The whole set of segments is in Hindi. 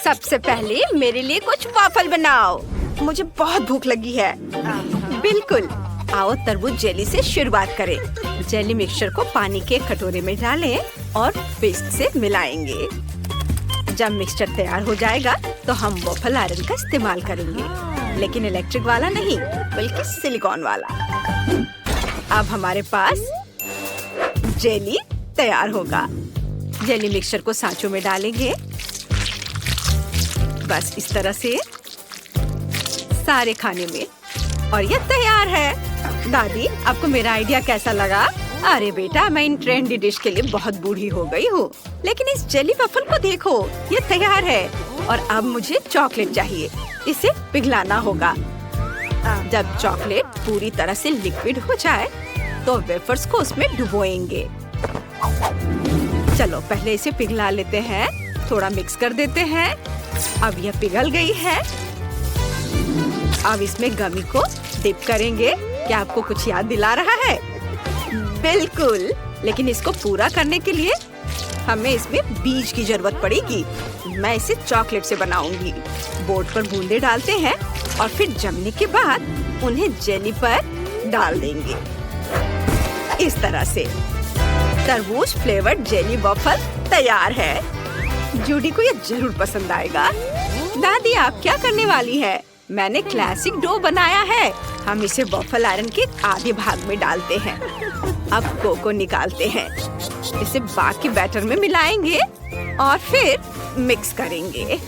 सबसे पहले मेरे लिए कुछ वाफल बनाओ। मुझे बहुत भूख लगी है। बिल्कुल, आओ तरबूज जेली से शुरुआत करें। जेली मिक्सचर को पानी के कटोरे में डालें और विस्क से मिलाएंगे। जब मिक्सचर तैयार हो जाएगा तो हम वॉफल आयरन का इस्तेमाल करेंगे, लेकिन इलेक्ट्रिक वाला नहीं बल्कि सिलिकॉन वाला। अब हमारे पास जेली तैयार होगा। जेली मिक्सचर को सांचों में डालेंगे, बस इस तरह से सारे खाने में, और ये तैयार है। दादी, आपको मेरा आइडिया कैसा लगा? अरे बेटा, मैं इन ट्रेंडी डिश के लिए बहुत बूढ़ी हो गई हूँ, लेकिन इस जेली वफल को देखो, ये तैयार है। और अब मुझे चॉकलेट चाहिए, इसे पिघलाना होगा। जब चॉकलेट पूरी तरह से लिक्विड हो जाए तो वेफर्स को उसमें डुबोएंगे। चलो पहले इसे पिघला लेते हैं, थोड़ा मिक्स कर देते हैं। अब यह पिघल गई है। अब इसमें गमी को डिप करेंगे। क्या आपको कुछ याद दिला रहा है? बिल्कुल, लेकिन इसको पूरा करने के लिए हमें इसमें बीज की जरूरत पड़ेगी। मैं इसे चॉकलेट से बनाऊंगी। बोर्ड पर बूंदे डालते हैं और फिर जमने के बाद उन्हें जेली पर डाल देंगे। इस तरह से तरबूज फ्लेवर्ड जेली वॉफल तैयार है। जूडी को ये जरूर पसंद आएगा। दादी, आप क्या करने वाली है? मैंने क्लासिक डो बनाया है। हम इसे वॉफल आयरन के आधे भाग में डालते हैं। अब कोको निकालते हैं, इसे बाकी बैटर में मिलाएंगे और फिर मिक्स करेंगे।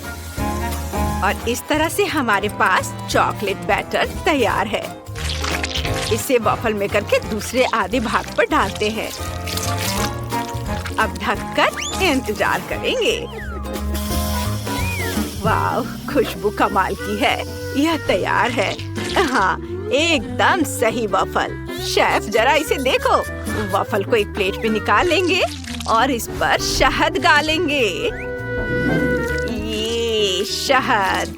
और इस तरह से हमारे पास चॉकलेट बैटर तैयार है। इसे वॉफल मेकर के दूसरे आधे भाग पर डालते हैं। अब ढककर इंतजार करेंगे। वाह, खुशबू कमाल की है। यह तैयार है। हाँ, एकदम सही वॉफल। शेफ, जरा इसे देखो। वॉफल को एक प्लेट पे निकाल लेंगे और इस पर शहद डालेंगे। ये शहद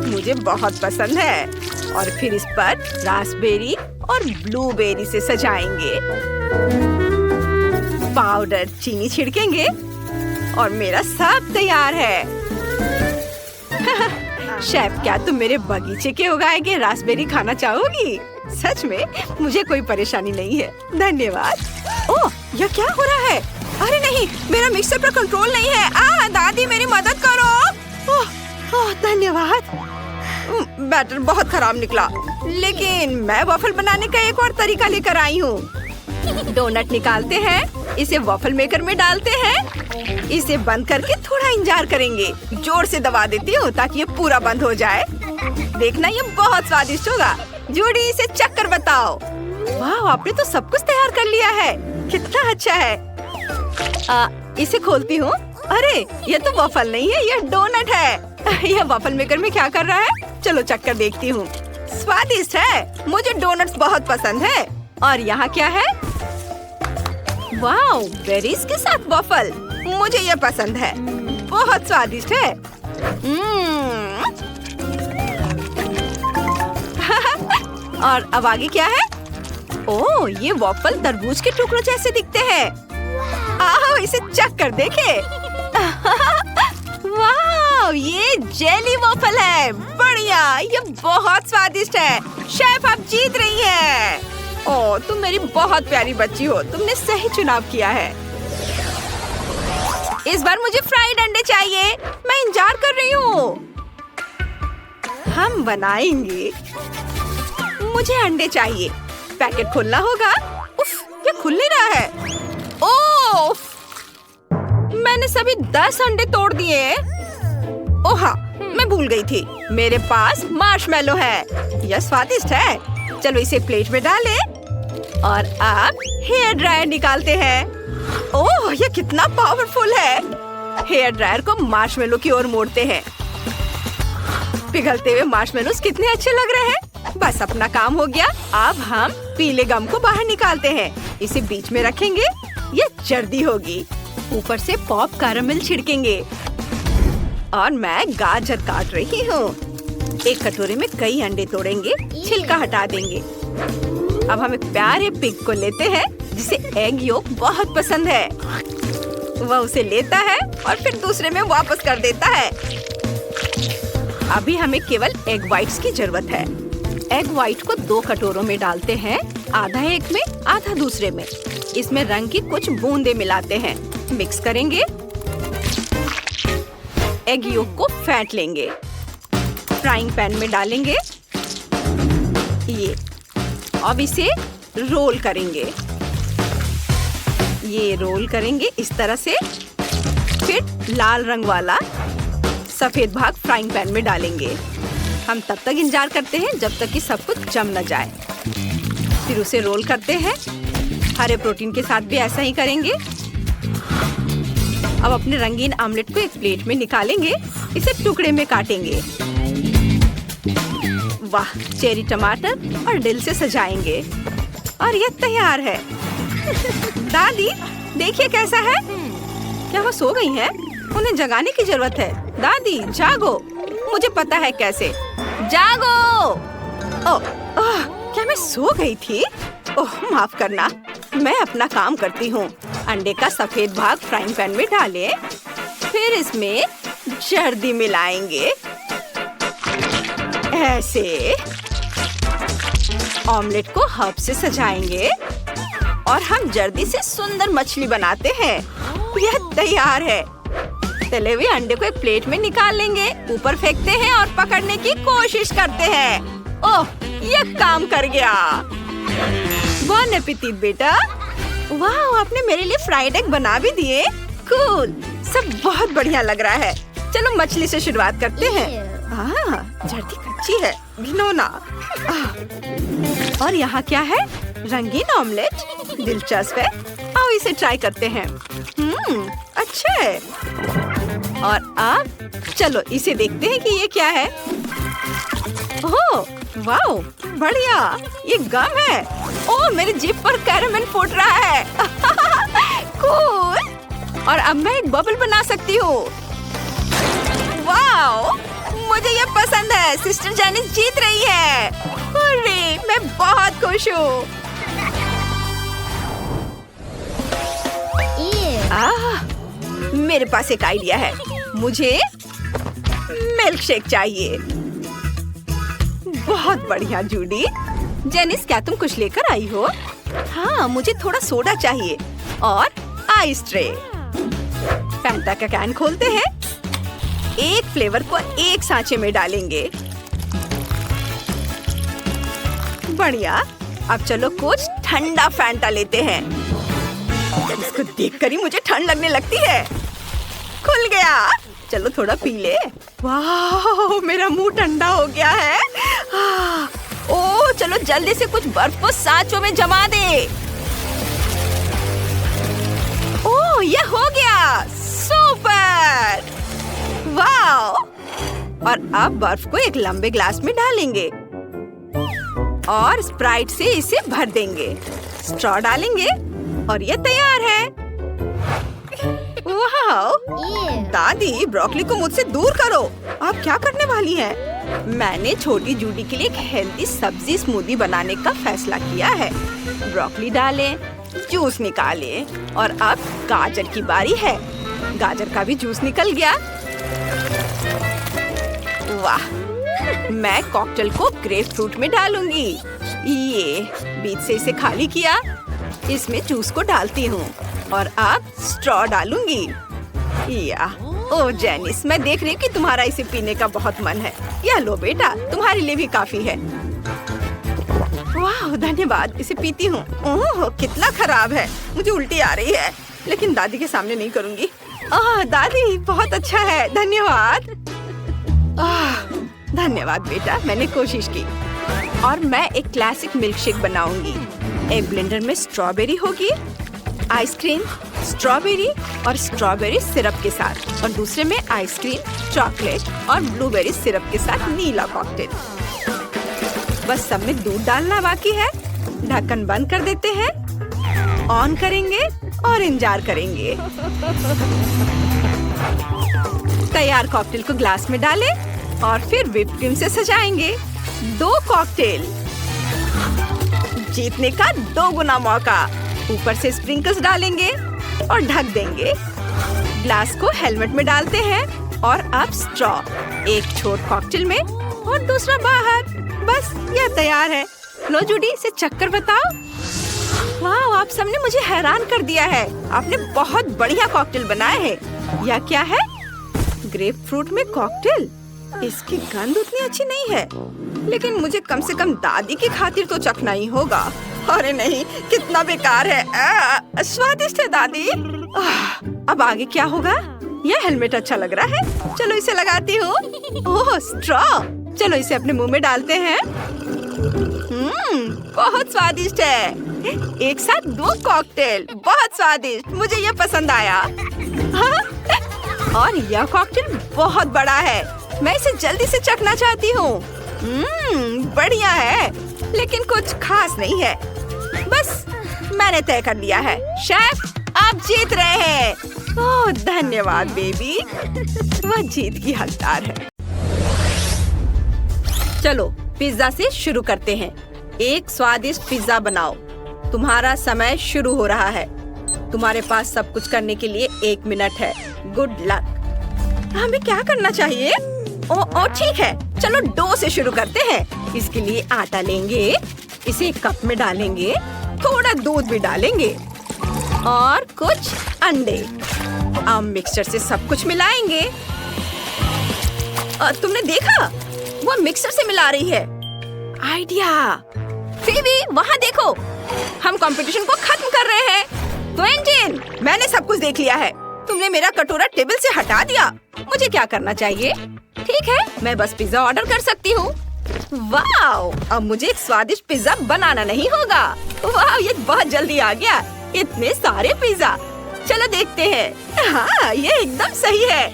मुझे बहुत पसंद है। और फिर इस पर रास्पबेरी और ब्लूबेरी से सजाएंगे। पाउडर चीनी छिड़केंगे और मेरा सब तैयार है। शेफ, क्या तुम मेरे बगीचे के उगाए गए रास्पबेरी खाना चाहोगी? सच में मुझे कोई परेशानी नहीं है, धन्यवाद। ओह, यह क्या हो रहा है? अरे नहीं, मेरा मिक्सर पर कंट्रोल नहीं है। दादी, मेरी मदद करो। ओह, धन्यवाद। बैटर बहुत खराब निकला, लेकिन मैं वॉफल बनाने का एक और तरीका लेकर आई हूँ। डोनट निकालते हैं, इसे वॉफल मेकर में डालते हैं। इसे बंद करके थोड़ा इंतजार करेंगे। जोर से दबा देती हूँ ताकि ये पूरा बंद हो जाए। देखना, ये बहुत स्वादिष्ट होगा। जूडी, इसे चख कर बताओ। वाह, आपने तो सब कुछ तैयार कर लिया है। कितना अच्छा है। इसे खोलती हूँ। अरे, ये तो वॉफल नहीं है, यह डोनट है। यह वॉफल मेकर में क्या कर रहा है? चलो चख कर देखती हूँ। स्वादिष्ट है, मुझे डोनट्स बहुत पसंद है। और यहाँ क्या है? वाह, बेरीज के साथ वॉफल, मुझे ये पसंद है, बहुत स्वादिष्ट है। और अब आगे क्या है? ओह, ये वॉफल तरबूज के टुकड़ों जैसे दिखते हैं। आओ, इसे चख कर देखें। वाह, ये जेली वॉफल है। बढ़िया, ये बहुत स्वादिष्ट है। शेफ, आप जीत रही हैं। ओह, तुम मेरी बहुत प्यारी बच्ची हो। तुमने सही चुनाव किया है। इस बार मुझे फ्राइड अंडे चाहिए। मैं इंतजार कर रही हूँ। हम बनाएंगे। मुझे अंडे चाहिए। पैकेट खोलना होगा। उफ, ये खुल नहीं रहा है। ओह, मैंने सभी 10 अंडे तोड़ दिए। ओह हाँ, मैं भूल गई थी, मेरे पास मार्शमेलो है। यह स्वादिष्ट है। चलो इसे प्लेट में डालें और अब हेयर ड्रायर निकालते हैं। ओह, यह कितना पावरफुल है। हेयर ड्रायर को मार्शमेलो की ओर मोड़ते हैं। पिघलते हुए मार्शमेलोस कितने अच्छे लग रहे हैं। बस अपना काम हो गया। अब हम पीले गम को बाहर निकालते हैं। इसे बीच में रखेंगे। ये जर्दी होगी। ऊपर से पॉप कैरामल छिड़केंगे। और मैं गाजर काट रही हूँ। एक कटोरे में कई अंडे तोड़ेंगे, छिलका हटा देंगे। अब हम एक प्यारे पिग को लेते हैं जिसे एग योक बहुत पसंद है। वह उसे लेता है और फिर दूसरे में वापस कर देता है। अभी हमें केवल एग व्हाइट्स की जरूरत है। एग व्हाइट को 2 कटोरों में डालते हैं, आधा एक में आधा दूसरे में। इसमें रंग की कुछ बूंदे मिलाते हैं, मिक्स करेंगे। एग योक को फेंट लेंगे, फ्राइंग पैन में डालेंगे। ये अब इसे रोल करेंगे। ये रोल करेंगे इस तरह से। फिर लाल रंग वाला सफेद भाग फ्राइंग पैन में डालेंगे। हम तब तक इंतजार करते हैं जब तक कि सब कुछ जम न जाए। फिर उसे रोल करते हैं। हरे प्रोटीन के साथ भी ऐसा ही करेंगे। अब अपने रंगीन ऑमलेट को एक प्लेट में निकालेंगे। इसे टुकड़े में काटेंगे। वाह, चेरी टमाटर और दिल से सजाएंगे और ये तैयार है। दादी देखिए कैसा है। क्या वो सो गई हैं? उन्हें जगाने की जरूरत है। दादी जागो, मुझे पता है कैसे। जागो। क्या मैं सो गई थी? ओह माफ करना, मैं अपना काम करती हूँ। अंडे का सफेद भाग फ्राइंग पैन में डालें। फिर इसमें जर्दी मिलाएंगे ऐसे। ऑमलेट को हर्ब से सजाएंगे और हम जर्दी से सुंदर मछली बनाते हैं। यह तैयार है। तले हुए अंडे को एक प्लेट में निकाल लेंगे, ऊपर फेंकते हैं और पकड़ने की कोशिश करते हैं। ओह, यह काम कर गया। बॉन एपेटिट बेटा। वाह, आपने मेरे लिए फ्राइड एग बना भी दिए। कूल, सब बहुत बढ़िया लग रहा है। चलो मछली से शुरुआत करते हैं। जर्दी कच्ची है, घिनौना। और यहाँ क्या है? रंगीन ऑमलेट। दिलचस्प है। आओ इसे ट्राई करते हैं। अच्छा है। और अब चलो इसे देखते हैं कि ये क्या है। ओह वाओ, बढ़िया, ये गम है। ओह, मेरे जीभ पर कैरामेल फूट रहा है। कूल। और अब मैं एक बबल बना सकती हूँ। वाओ, मुझे ये पसंद है। सिस्टर जेनिस जीत रही है। अरे, मैं बहुत खुश हूँ। मेरे पास एक आइडिया है। मुझे मिल्क शेक चाहिए। बहुत बढ़िया जूडी। जेनिस, क्या तुम कुछ लेकर आई हो? हाँ, मुझे थोड़ा सोडा चाहिए और आइस ट्रे। फैंटा का कैन खोलते हैं। एक फ्लेवर को एक सांचे में डालेंगे। बढ़िया। अब चलो कुछ ठंडा फैंटा लेते हैं। इसको देखकर ही मुझे ठंड लगने लगती है। खुल गया। चलो थोड़ा पी ले। वाह, मेरा मुंह ठंडा हो गया है। ओह, चलो जल्दी से कुछ बर्फ को सांचों में जमा दे। ओह, ये हो गया। सुपर। वाह। और अब बर्फ को एक लंबे ग्लास में डालेंगे और स्प्राइट से इसे भर देंगे। स्ट्रॉ डालेंगे और ये तैयार है। वाह, दादी ब्रोकली को मुझसे दूर करो। आप क्या करने वाली हैं? मैंने छोटी जूडी के लिए एक हेल्दी सब्जी स्मूदी बनाने का फैसला किया है। ब्रोकली डालें, जूस निकालें और अब गाजर की बारी है। गाजर का भी जूस निकल गया। वाह, मैं कॉकटेल को ग्रेप फ्रूट में डालूंगी। ये बीच से इसे खाली किया। इसमें जूस को डालती हूँ और अब स्ट्रॉ डालूंगी। या ओह जेनिस, मैं देख रही हूँ कि तुम्हारा इसे पीने का बहुत मन है। यह लो बेटा, तुम्हारे लिए भी काफी है। वाह, धन्यवाद। इसे पीती हूँ। ओह, कितना खराब है। मुझे उल्टी आ रही है, लेकिन दादी के सामने नहीं करूँगी। दादी बहुत अच्छा है, धन्यवाद। धन्यवाद बेटा, मैंने कोशिश की। और मैं एक क्लासिक मिल्क शेक बनाऊंगी। एक ब्लेंडर में स्ट्रॉबेरी होगी, आइसक्रीम, स्ट्रॉबेरी और स्ट्रॉबेरी सिरप के साथ, और दूसरे में आइसक्रीम, चॉकलेट और ब्लूबेरी सिरप के साथ नीला कॉकटेल। बस सब में दूध डालना बाकी है। ढक्कन बंद कर देते हैं, ऑन करेंगे और इंतजार करेंगे। तैयार कॉकटेल को ग्लास में डालें और फिर व्हिप क्रीम से सजाएंगे। 2 कॉकटेल जीतने का 2 गुना मौका। ऊपर से स्प्रिंकल्स डालेंगे और ढक देंगे। ग्लास को हेलमेट में डालते हैं और अब स्ट्रॉ, एक छोर कॉकटेल में और दूसरा बाहर। बस यह तैयार है। लो जूडी, इसे चक्कर बताओ। वाह, आप सबने मुझे हैरान कर दिया है। आपने बहुत बढ़िया कॉकटेल बनाया है। यह क्या है? ग्रेप फ्रूट में कॉकटेल। इसकी गंध उतनी अच्छी नहीं है, लेकिन मुझे कम से कम दादी की खातिर तो चखना ही होगा। अरे नहीं, कितना बेकार है। स्वादिष्ट है दादी। अब आगे क्या होगा? यह हेलमेट अच्छा लग रहा है, चलो इसे लगाती हूँ। ओह, स्ट्रॉ, चलो इसे अपने मुंह में डालते हैं। बहुत स्वादिष्ट है। एक साथ 2 कॉकटेल, बहुत स्वादिष्ट। मुझे यह पसंद आया। हाँ? और यह कॉकटेल बहुत बड़ा है। मैं इसे जल्दी से चखना चाहती हूँ। बढ़िया है, लेकिन कुछ खास नहीं है। बस मैंने तय कर लिया है। शेफ, आप जीत रहे हैं। ओह, धन्यवाद बेबी। वह जीत की हकदार है। चलो पिज्जा से शुरू करते हैं। एक स्वादिष्ट पिज्जा बनाओ। तुम्हारा समय शुरू हो रहा है। तुम्हारे पास सब कुछ करने के लिए 1 मिनट है। Good luck. हमें क्या करना चाहिए? ओ ठीक है, चलो डो से शुरू करते हैं। इसके लिए आटा लेंगे, इसे एक कप में डालेंगे, थोड़ा दूध भी डालेंगे और कुछ अंडे। अब मिक्सचर से सब कुछ मिलाएंगे। तुमने देखा? वो मिक्सर से मिला रही है। आइडिया। फीबी, वहाँ देखो, हम कंपटीशन को खत्म कर रहे हैं। क्विंटीन, मैंने सब कुछ देख लिया है। तुमने मेरा कटोरा टेबल से हटा दिया। मुझे क्या करना चाहिए? ठीक है, मैं बस पिज्जा ऑर्डर कर सकती हूँ। वाओ, अब मुझे एक स्वादिष्ट पिज्जा बनाना नहीं होगा। वाह, ये बहुत जल्दी आ गया। इतने सारे पिज्जा। चलो देखते हैं। हाँ, ये एकदम सही है।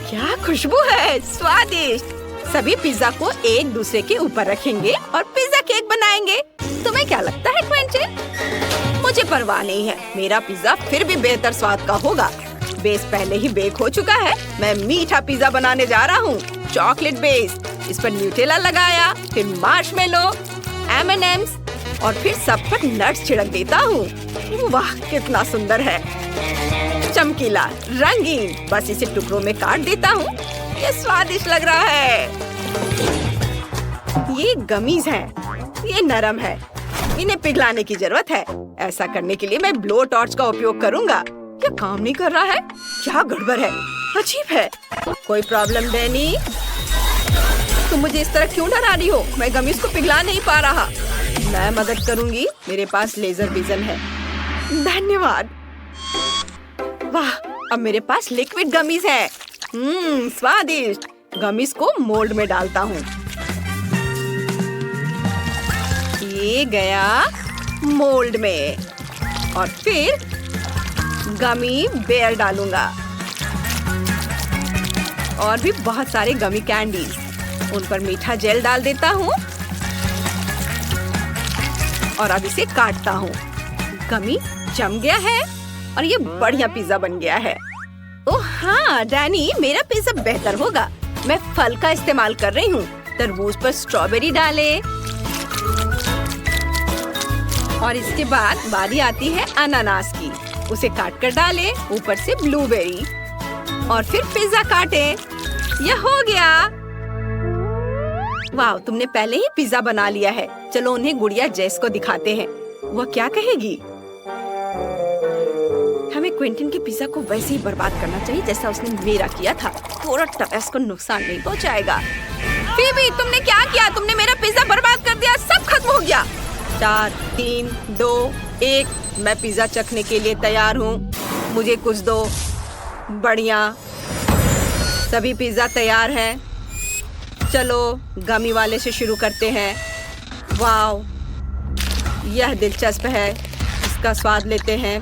क्या खुशबू है, स्वादिष्ट। सभी पिज्जा को एक दूसरे के ऊपर रखेंगे और पिज्जा केक बनाएंगे। तुम्हें क्या लगता है क्विंटीन? मुझे परवाह नहीं है। मेरा पिज्जा फिर भी बेहतर स्वाद का होगा। बेस पहले ही बेक हो चुका है। मैं मीठा पिज्जा बनाने जा रहा हूँ। चॉकलेट बेस, इस पर न्यूटेला लगाया, फिर मार्शमेलो, M&M's और फिर सब पर नट्स छिड़क देता हूँ। वाह, कितना सुंदर है, चमकीला, रंगीन। बस इसे टुकड़ों में काट देता हूँ। ये स्वादिष्ट लग रहा है। ये गमीज हैं। ये नरम है, इन्हें पिघलाने की जरूरत है। ऐसा करने के लिए मैं ब्लो टॉर्च का उपयोग करूँगा। क्या काम नहीं कर रहा है? क्या गड़बड़ है? अजीब है। कोई प्रॉब्लम डैनी? तुम मुझे इस तरह क्यों डरा रही हो? मैं गमीज को पिघला नहीं पा रहा। मैं मदद करूंगी, मेरे पास लेजर विजन है। धन्यवाद। वाह, अब मेरे पास लिक्विड गमीज है। स्वादिष्ट। गमीज को मोल्ड में डालता हूँ। ये गया मोल्ड में और फिर गमी बेयर डालूंगा और भी बहुत सारे गमी कैंडीज। उन पर मीठा जेल डाल देता हूँ और अब इसे काटता हूँ। गमी जम गया है और ये बढ़िया पिज्जा बन गया है। ओह हाँ डैनी, मेरा पिज्जा बेहतर होगा। मैं फल का इस्तेमाल कर रही हूँ। तरबूज पर स्ट्रॉबेरी डाले और इसके बाद बारी आती है अनानास की। उसे काट कर डाले, ऊपर से ब्लूबेरी और फिर पिज्जा काटे। यह हो गया। वाह, तुमने पहले ही पिज्जा बना लिया है। चलो उन्हें गुड़िया जेस को दिखाते हैं। वह क्या कहेगी? हमें क्विंटीन के पिज्जा को वैसे ही बर्बाद करना चाहिए जैसा उसने मेरा किया था। थोड़ा टपैस को नुकसान नहीं पहुंचाएगा। फीबी, तुमने क्या किया? तुमने मेरा पिज्जा बर्बाद कर दिया। सब खत्म हो गया। 4, 3, 2, 1। मैं पिज्जा चखने के लिए तैयार हूँ। मुझे कुछ दो। बढ़िया, सभी पिज्जा तैयार हैं। चलो गमी वाले से शुरू करते हैं। वाव, यह दिलचस्प है। इसका स्वाद लेते हैं।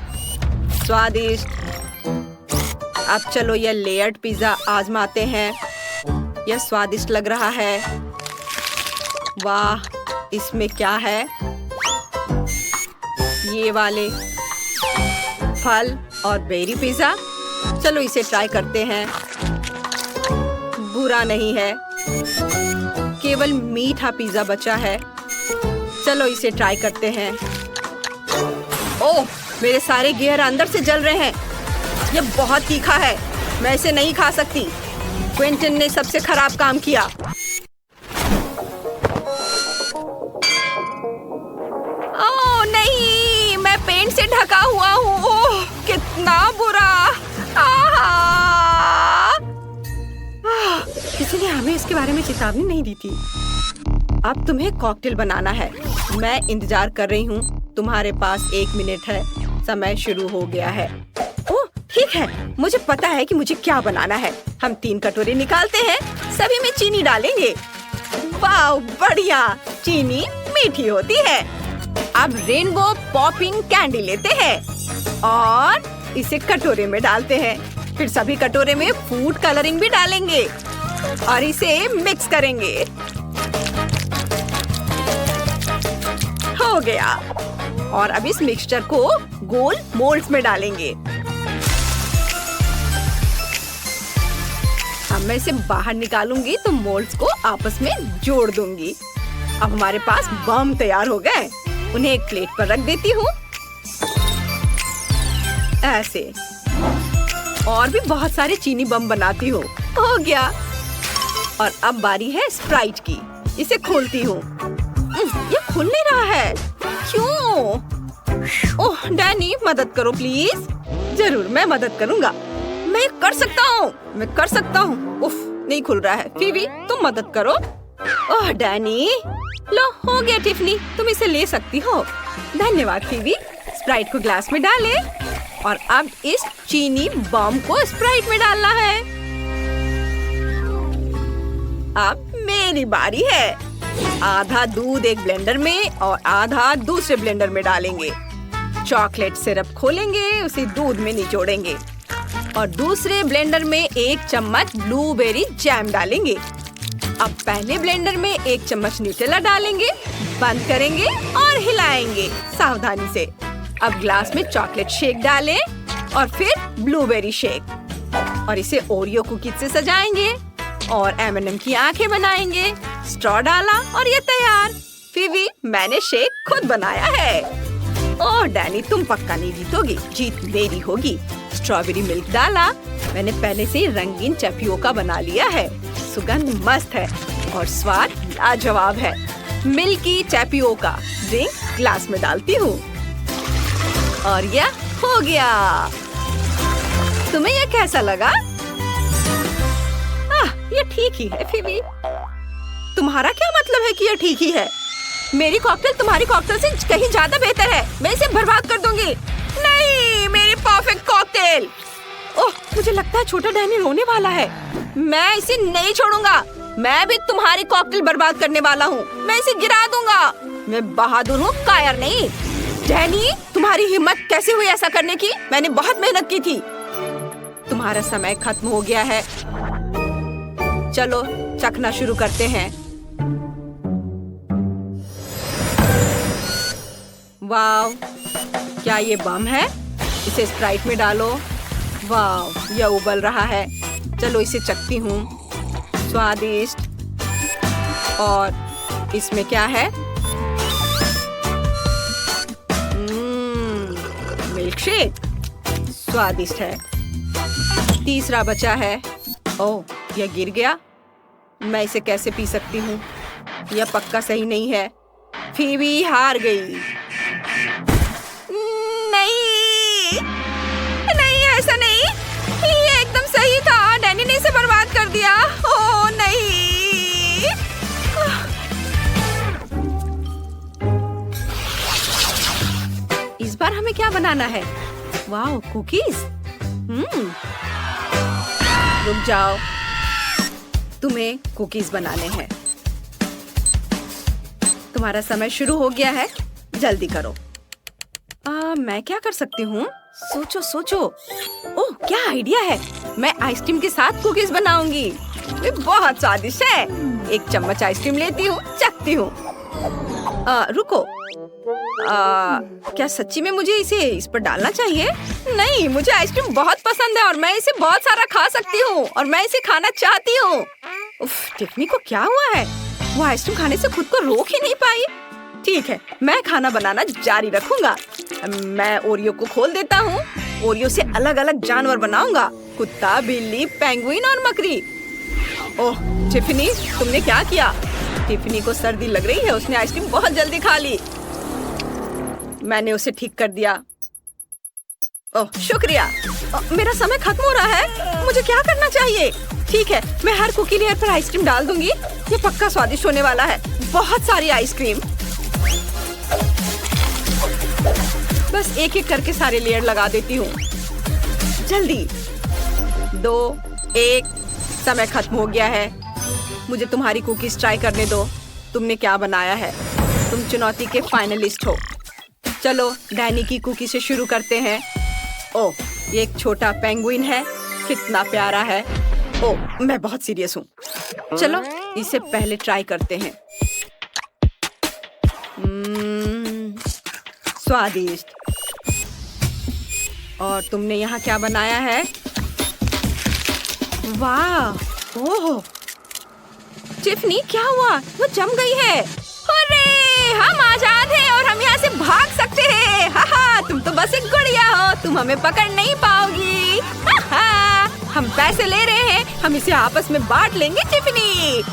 स्वादिष्ट। अब चलो यह लेयर्ड पिज्जा आजमाते हैं। यह स्वादिष्ट लग रहा है। वाह, इसमें क्या है? ये वाले फल और बेरी पिज्जा। चलो इसे ट्राई करते हैं। बुरा नहीं है। केवल मीठा पिज्जा बचा है। चलो इसे ट्राई करते हैं। ओह, मेरे सारे गियर अंदर से जल रहे हैं। यह बहुत तीखा है। मैं इसे नहीं खा सकती। क्विंटन ने सबसे खराब काम किया। ओह नहीं, मैं पेंट से ढका हुआ हूँ। ओह कितना बुरा। किसी ने हमें इसके बारे में चेतावनी नहीं दी थी। अब तुम्हें कॉकटेल बनाना है। मैं इंतजार कर रही हूँ। तुम्हारे पास 1 मिनट है। समय शुरू हो गया है। ओह ठीक है, मुझे पता है कि मुझे क्या बनाना है। हम 3 कटोरे निकालते हैं, सभी में चीनी डालेंगे। वाह बढ़िया, चीनी मीठी होती है। अब रेनबो पॉपिंग कैंडी लेते हैं और इसे कटोरे में डालते हैं। फिर सभी कटोरे में फूड कलरिंग भी डालेंगे और इसे मिक्स करेंगे। हो गया। और अब इस मिक्सचर को गोल मोल्ड्स में डालेंगे। अब मैं इसे बाहर निकालूंगी तो मोल्ड्स को आपस में जोड़ दूंगी। अब हमारे पास बम तैयार हो गए। उन्हें एक प्लेट पर रख देती हूँ, ऐसे। और भी बहुत सारे चीनी बम बनाती हूँ। हो गया। और अब बारी है स्प्राइट की। इसे खोलती हूँ। ये खुल नहीं रहा है, क्यों? ओह डैनी, मदद करो प्लीज। जरूर, मैं मदद करूँगा। मैं कर सकता हूँ, मैं कर सकता हूँ। उफ, नहीं खुल रहा है। फीवी, तुम मदद करो। ओह डैनी, लो हो गया टिफनी, तुम इसे ले सकती हो। धन्यवाद फीवी। स्प्राइट को ग्लास में डालें और अब इस चीनी बम को स्प्राइट में डालना है। अब मेरी बारी है। आधा दूध एक ब्लेंडर में और आधा दूसरे ब्लेंडर में डालेंगे। चॉकलेट सिरप खोलेंगे, उसे दूध में निचोड़ेंगे और दूसरे ब्लेंडर में 1 चम्मच ब्लूबेरी जैम डालेंगे। अब पहले ब्लेंडर में 1 चम्मच न्यूटेला डालेंगे, बंद करेंगे और हिलाएंगे सावधानी से। अब ग्लास में चॉकलेट शेक डालें और फिर ब्लूबेरी शेक और इसे ओरियो कुकीज से सजाएंगे और M&M की आंखें बनाएंगे। स्ट्रॉ डाला और ये तैयार। फीवी, मैंने शेक खुद बनाया है। ओह डैनी, तुम पक्का नहीं जीतोगी, जीत मेरी होगी। स्ट्रॉबेरी मिल्क डाला। मैंने पहले से ही रंगीन टैपियोका बना लिया है। सुगंध मस्त है और स्वाद लाजवाब है। मिल्की टैपियोका ड्रिंक ग्लास में डालती हूँ और यह हो गया। तुम्हें यह कैसा लगा? ये ठीक ही है फीवी। तुम्हारा क्या मतलब है कि ये ठीक ही है? मेरी कॉकटेल तुम्हारी कॉकटेल से कहीं ज्यादा बेहतर है। मैं इसे बर्बाद कर दूंगी। नहीं, मेरी परफेक्ट कॉकटेल। ओह, मुझे लगता है छोटा डैनी रोने वाला है। मैं इसे नहीं छोड़ूंगा। मैं भी तुम्हारी कॉकटेल बर्बाद करने वाला हूँ। मैं इसे गिरा दूंगा। मैं बहादुर हूँ, कायर नहीं। डैनी, तुम्हारी हिम्मत कैसे हुई ऐसा करने की? मैंने बहुत मेहनत की थी। तुम्हारा समय खत्म हो गया है। चलो चखना शुरू करते हैं। वाव, क्या ये बम है? इसे स्प्राइट में डालो। वाव, यह उबल रहा है। चलो इसे चखती हूँ। स्वादिष्ट। और इसमें क्या है? Milk shake. स्वादिष्ट है। तीसरा बचा है। ओह, यह गिर गया। मैं इसे कैसे पी सकती हूँ? यह पक्का सही नहीं है। फीवी हार गई। नहीं, नहीं ऐसा नहीं। ये एकदम सही था। डैनी ने इसे बर्बाद कर दिया। ओह नहीं। इस बार हमें क्या बनाना है? वाह, कुकीज। रुक जाओ, तुम्हें कुकीज बनाने हैं। तुम्हारा समय शुरू हो गया है, जल्दी करो। मैं क्या कर सकती हूँ? सोचो सोचो। ओह, क्या आइडिया है। मैं आइसक्रीम के साथ कुकीज बनाऊंगी। ये बहुत स्वादिष्ट है। 1 चम्मच आइसक्रीम लेती हूँ, चखती हूँ। रुको। क्या सच्ची में मुझे इसे इस पर डालना चाहिए? नहीं, मुझे आइसक्रीम बहुत पसंद है और मैं इसे बहुत सारा खा सकती हूँ और मैं इसे खाना चाहती हूँ। उफ, टिफनी को क्या हुआ है? वो आइसक्रीम खाने से खुद को रोक ही नहीं पाई। ठीक है, मैं खाना बनाना जारी रखूंगा। मैं ओरियो को खोल देता हूँ ओरियो से अलग अलग जानवर बनाऊंगा, कुत्ता, बिल्ली, पेंगुइन और मकड़ी। ओह टिफनी, तुमने क्या किया? टिफनी को सर्दी लग रही है, उसने आइसक्रीम बहुत जल्दी खा ली। मैंने उसे ठीक कर दिया। ओह शुक्रिया। मेरा समय खत्म हो रहा है, मुझे क्या करना चाहिए? ठीक है, मैं हर कुकी लेयर पर आइसक्रीम डाल दूंगी। ये पक्का स्वादिष्ट होने वाला है। बहुत सारी आइसक्रीम। बस एक एक करके सारे लेयर लगा देती हूँ। जल्दी। 2, 1, समय खत्म हो गया है। मुझे तुम्हारी कुकीज ट्राई करने दो। तुमने क्या बनाया है? तुम चुनौती के फाइनलिस्ट हो। चलो डैनी की कुकी से शुरू करते हैं। ओह, ये एक छोटा पेंगुइन है, कितना प्यारा है। ओह, मैं बहुत सीरियस हूँ। चलो इसे पहले ट्राई करते हैं। स्वादिष्ट। और तुमने यहाँ क्या बनाया है? वाह, ओह टिफनी, क्या हुआ? वो जम गई है। अरे हम आजाद हैं और हम यहाँ से भाग सकते हैं। हाहा, तुम तो बस एक गुड़िया हो, तुम हमें पकड़ नहीं पाओगी। हाहा, हम पैसे ले रहे हैं, हम इसे आपस में बांट लेंगे टिफनी।